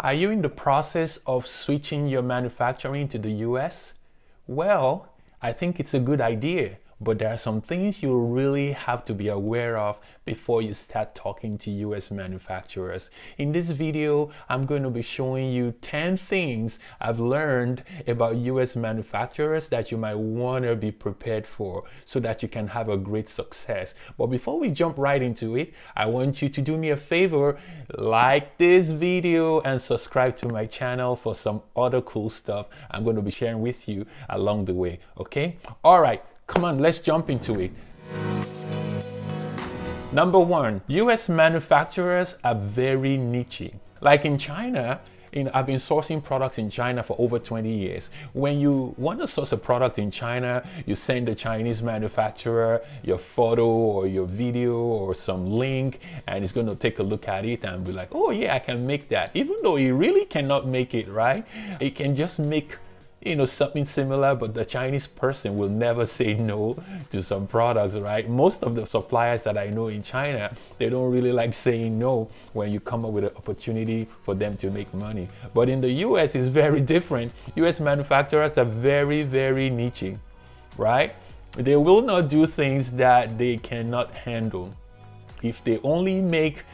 Are you in the process of switching your manufacturing to the US? Well, I think it's a good idea, but there are some things you really have to be aware of before you start talking to US manufacturers. In this video, I'm going to be showing you 10 things I've learned about US manufacturers that you might want to be prepared for so that you can have a great success. But before we jump right into it, I want you to do me a favor, like this video and subscribe to my channel for some other cool stuff I'm going to be sharing with you along the way, okay? All right. Come on, let's jump into it. Number one, US manufacturers are very niche. Like in China, I've been sourcing products in China for over 20 years. When you want to source a product in China, you send the Chinese manufacturer your photo or your video or some link, and it's going to take a look at it and be like, oh yeah, I can make that. Even though he really cannot make it, right? It can just make something similar, but the Chinese person will never say no to some products, right? Most of the suppliers that I know in China, they don't really like saying no when you come up with an opportunity for them to make money. But in the US, it's very different. US manufacturers are very, very niche, right? They will not do things that they cannot handle. If they only make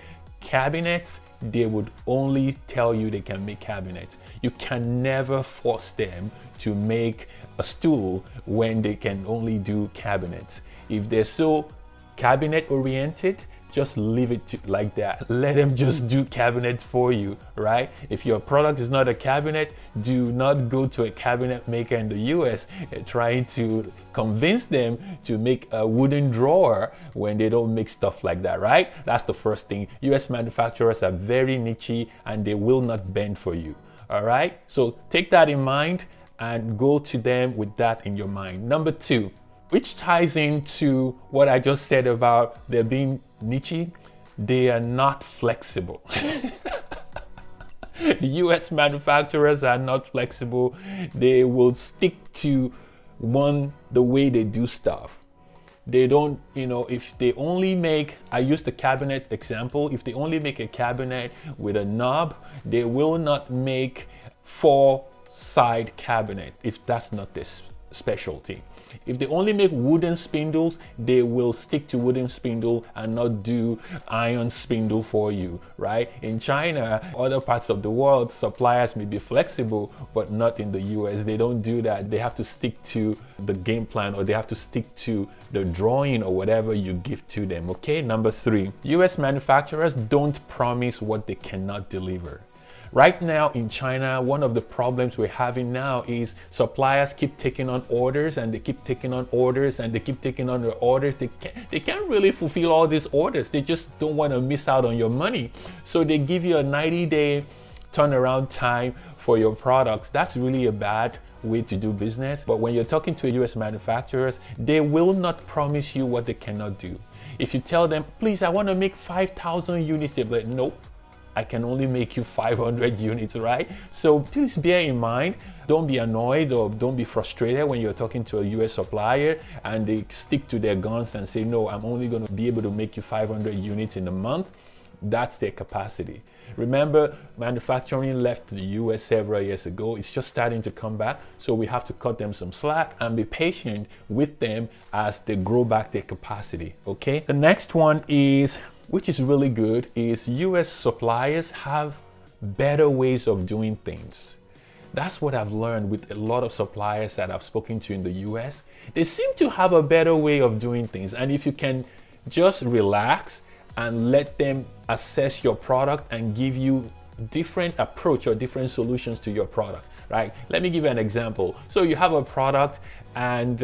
cabinets, they would only tell you they can make cabinets. You can never force them to make a stool when they can only do cabinets. If they're so cabinet oriented, just leave it like that. Let them just do cabinets for you, right? If your product is not a cabinet, do not go to a cabinet maker in the US trying to convince them to make a wooden drawer when they don't make stuff like that, right? That's the first thing. US manufacturers are very niche and they will not bend for you, all right? So take that in mind and go to them with that in your mind. Number two, which ties into what I just said about there being niche, they are not flexible. US manufacturers are not flexible. They will stick to the way they do stuff. They don't, if they only make, I use the cabinet example, if they only make a cabinet with a knob, they will not make 4-side cabinet if that's not this specialty. If they only make wooden spindles, they will stick to wooden spindle and not do iron spindle for you, right? In China, other parts of the world, suppliers may be flexible, but not in the US. They don't do that. They have to stick to the game plan, or they have to stick to the drawing or whatever you give to them, okay? Number three, US manufacturers don't promise what they cannot deliver. Right now in China, one of the problems we're having now is suppliers keep taking on orders and they keep taking on orders and they keep taking on their orders. They can't really fulfill all these orders. They just don't want to miss out on your money. So they give you a 90-day turnaround time for your products. That's really a bad way to do business. But when you're talking to US manufacturers, they will not promise you what they cannot do. If you tell them, please, I want to make 5,000 units, they'll be like, nope. I can only make you 500 units, right? So please bear in mind, don't be annoyed or don't be frustrated when you're talking to a US supplier and they stick to their guns and say, no, I'm only going to be able to make you 500 units in a month. That's their capacity. Remember, manufacturing left the US several years ago. It's just starting to come back. So we have to cut them some slack and be patient with them as they grow back their capacity, okay? The next one is, which is really good, is US suppliers have better ways of doing things. That's what I've learned with a lot of suppliers that I've spoken to in the US. They seem to have a better way of doing things. And if you can just relax and let them assess your product and give you different approach or different solutions to your product, right? Let me give you an example. So you have a product and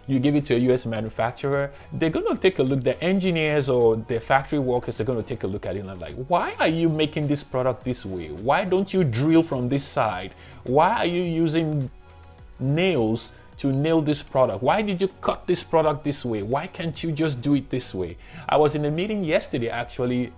you give it to a US manufacturer. They're going to take a look, the engineers or the factory workers are going to take a look at it and like, why are you making this product this way? Why don't you drill from this side? Why are you using nails to nail this product? Why did you cut this product this way? Why can't you just do it this way? I was in a meeting yesterday actually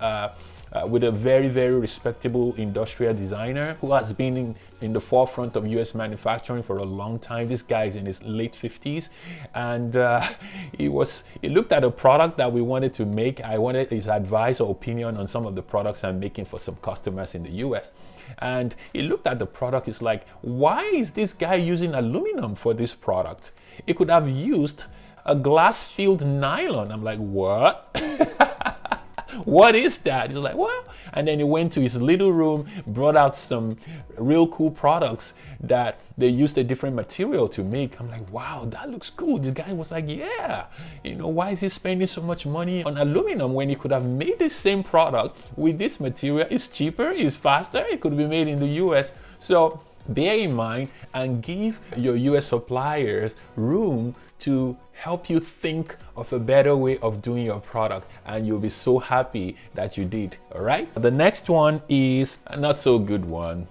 with a very, very respectable industrial designer who has been in the forefront of US manufacturing for a long time. This guy is in his late 50s, and he looked at a product that we wanted to make. I wanted his advice or opinion on some of the products I'm making for some customers in the US. And he looked at the product. He's like, why is this guy using aluminum for this product? He could have used a glass-filled nylon. I'm like, what? What is that? He's like, well, and then he went to his little room, brought out some real cool products that they used a different material to make. I'm like, wow, that looks cool. The guy was like, yeah, why is he spending so much money on aluminum when he could have made the same product with this material? It's cheaper, it's faster, it could be made in the US. So bear in mind and give your US suppliers room to help you think of a better way of doing your product, and you'll be so happy that you did. All right, the next one is a not so good one.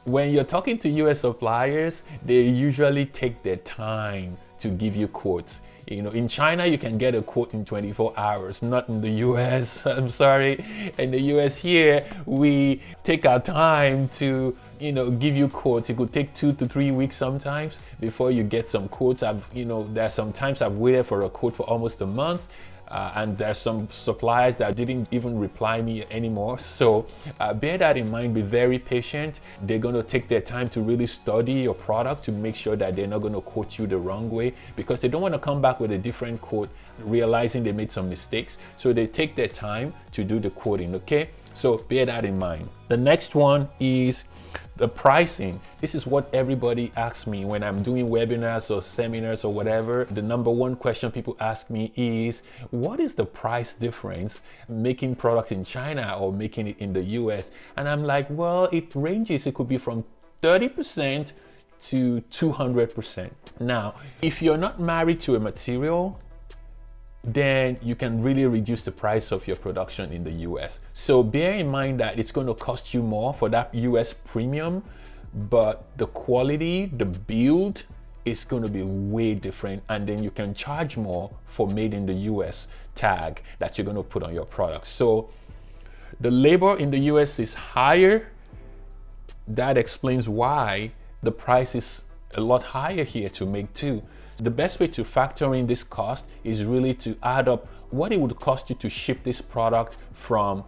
When you're talking to US suppliers, they usually take their time to give you quotes. In China, you can get a quote in 24 hours, not in the US. I'm sorry. In the US here, we take our time to, give you quotes. It could take 2 to 3 weeks sometimes before you get some quotes. There's sometimes I've waited for a quote for almost a month. And there's some suppliers that didn't even reply me anymore. So bear that in mind, be very patient. They're gonna take their time to really study your product to make sure that they're not gonna quote you the wrong way, because they don't wanna come back with a different quote, realizing they made some mistakes. So they take their time to do the quoting, okay? So bear that in mind. The next one is the pricing. This is what everybody asks me when I'm doing webinars or seminars or whatever. The number one question people ask me is, what is the price difference making products in China or making it in the US? And I'm like, well, it ranges. It could be from 30% to 200%. Now, if you're not married to a material, then you can really reduce the price of your production in the US. So bear in mind that it's going to cost you more for that US premium, but the quality, the build is going to be way different, and then you can charge more for made in the US tag that you're going to put on your product. So the labor in the US is higher. That explains why the price is a lot higher here to make too. The best way to factor in this cost is really to add up what it would cost you to ship this product from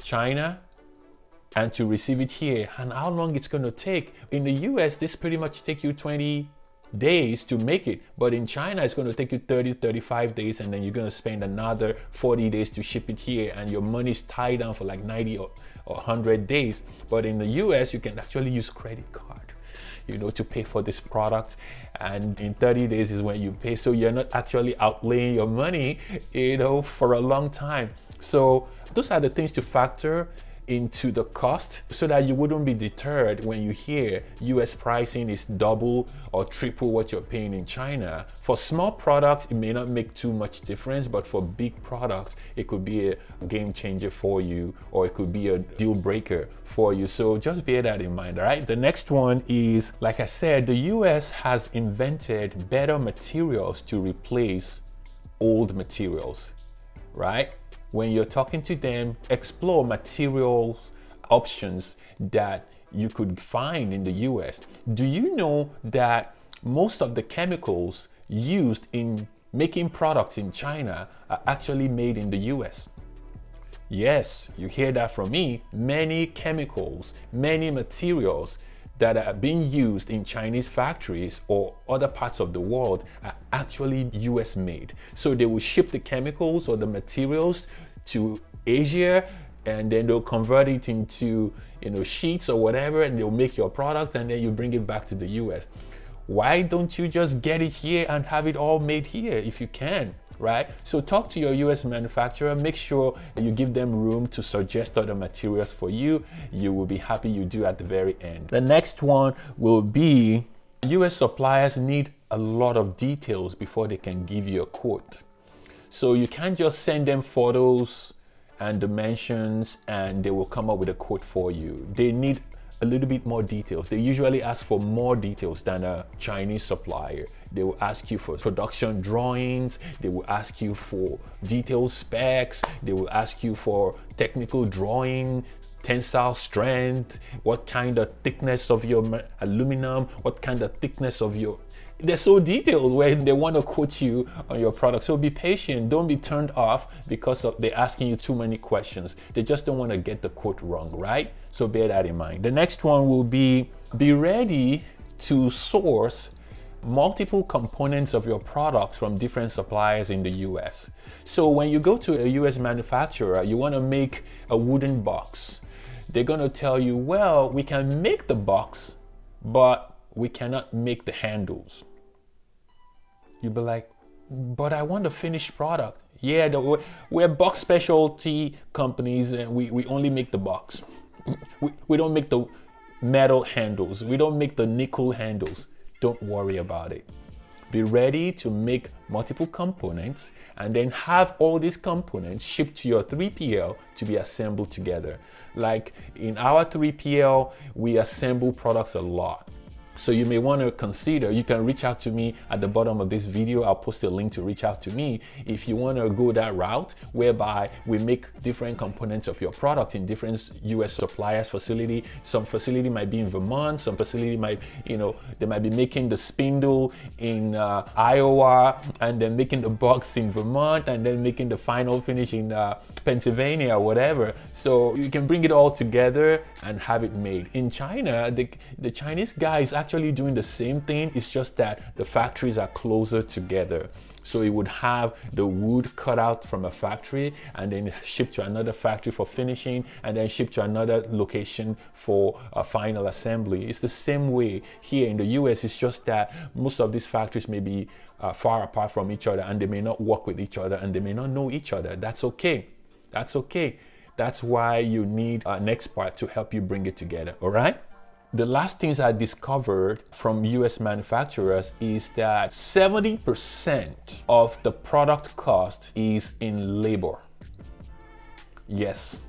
China and to receive it here, and how long it's going to take. In the US, this pretty much take you 20 days to make it, but in China it's going to take you 30-35 days, and then you're going to spend another 40 days to ship it here, and your money's tied down for like 90 or 100 days. But in the US, you can actually use credit card, to pay for this product, and in 30 days is when you pay. So you're not actually outlaying your money, for a long time. So those are the things to factor into the cost, so that you wouldn't be deterred when you hear US pricing is double or triple what you're paying in China. For small products, it may not make too much difference, but for big products, it could be a game changer for you, or it could be a deal breaker for you. So just bear that in mind, all right? The next one is, like I said, the US has invented better materials to replace old materials, right? When you're talking to them, explore materials options that you could find in the US. Do you know that most of the chemicals used in making products in China are actually made in the US? Yes, you hear that from me. Many chemicals, many materials that are being used in Chinese factories or other parts of the world are actually US made. So they will ship the chemicals or the materials to Asia, and then they'll convert it into sheets or whatever, and they'll make your product, and then you bring it back to the US. Why don't you just get it here and have it all made here if you can, right? So talk to your US manufacturer, make sure you give them room to suggest other materials for you. You will be happy you do at the very end. The next one will be, US suppliers need a lot of details before they can give you a quote. So you can't just send them photos and dimensions and they will come up with a quote for you. They need a little bit more details. They usually ask for more details than a Chinese supplier. They will ask you for production drawings. They will ask you for detailed specs. They will ask you for technical drawing, tensile strength, what kind of thickness of your aluminum, what kind of thickness of your... They're so detailed when they want to quote you on your product. So be patient. Don't be turned off because they're asking you too many questions. They just don't want to get the quote wrong, right? So bear that in mind. The next one will be ready to source multiple components of your products from different suppliers in the US. So when you go to a US manufacturer, you want to make a wooden box. They're going to tell you, well, we can make the box, but we cannot make the handles. You'll be like, but I want a finished product. Yeah, we're box specialty companies and we only make the box. We don't make the metal handles. We don't make the nickel handles. Don't worry about it. Be ready to make multiple components and then have all these components shipped to your 3PL to be assembled together. Like in our 3PL, we assemble products a lot. So you may want to consider, you can reach out to me at the bottom of this video. I'll post a link to reach out to me if you want to go that route, whereby we make different components of your product in different US suppliers facility. Some facility might be in Vermont, some facility might, they might be making the spindle in Iowa, and then making the box in Vermont, and then making the final finish in Pennsylvania or whatever. So you can bring it all together and have it made. In China, the Chinese guys actually doing the same thing. It's just that the factories are closer together. So it would have the wood cut out from a factory and then shipped to another factory for finishing and then shipped to another location for a final assembly. It's the same way here in the US. It's just that most of these factories may be far apart from each other and they may not work with each other and they may not know each other. That's okay. That's okay. That's why you need an expert to help you bring it together. All right? The last things I discovered from US manufacturers is that 70% of the product cost is in labor. Yes.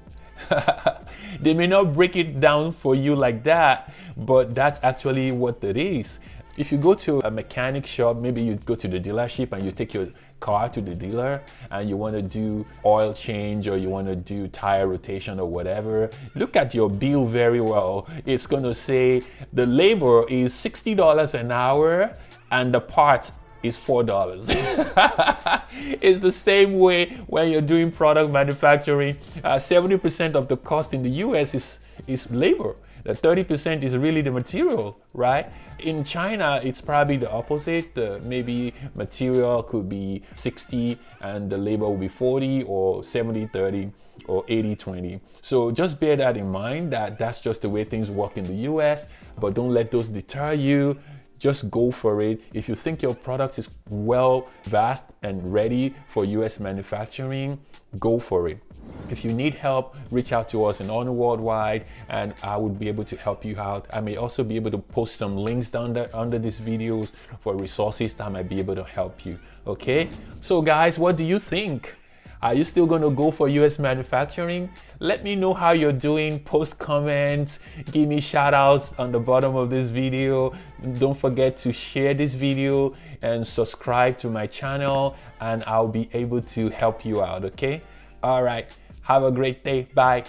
They may not break it down for you like that, but that's actually what it is. If you go to a mechanic shop, maybe you go to the dealership and you take your car to the dealer and you want to do oil change or you want to do tire rotation or whatever, look at your bill very well. It's going to say the labor is $60 an hour and the parts is $4. It's the same way when you're doing product manufacturing. 70% of the cost in the US is labor. The 30% is really the material, right? In China, it's probably the opposite. Maybe material could be 60 and the labor will be 40 or 70-30 or 80-20. So just bear that in mind, that that's just the way things work in the US, but don't let those deter you. Just go for it. If you think your product is well vast and ready for US manufacturing, go for it. If you need help, reach out to us in Honu Worldwide and I would be able to help you out. I may also be able to post some links down there under these videos for resources that might be able to help you. Okay? So guys, what do you think? Are you still going to go for US manufacturing? Let me know how you're doing. Post comments, give me shout outs on the bottom of this video. Don't forget to share this video and subscribe to my channel and I'll be able to help you out, okay? All right, have a great day. Bye.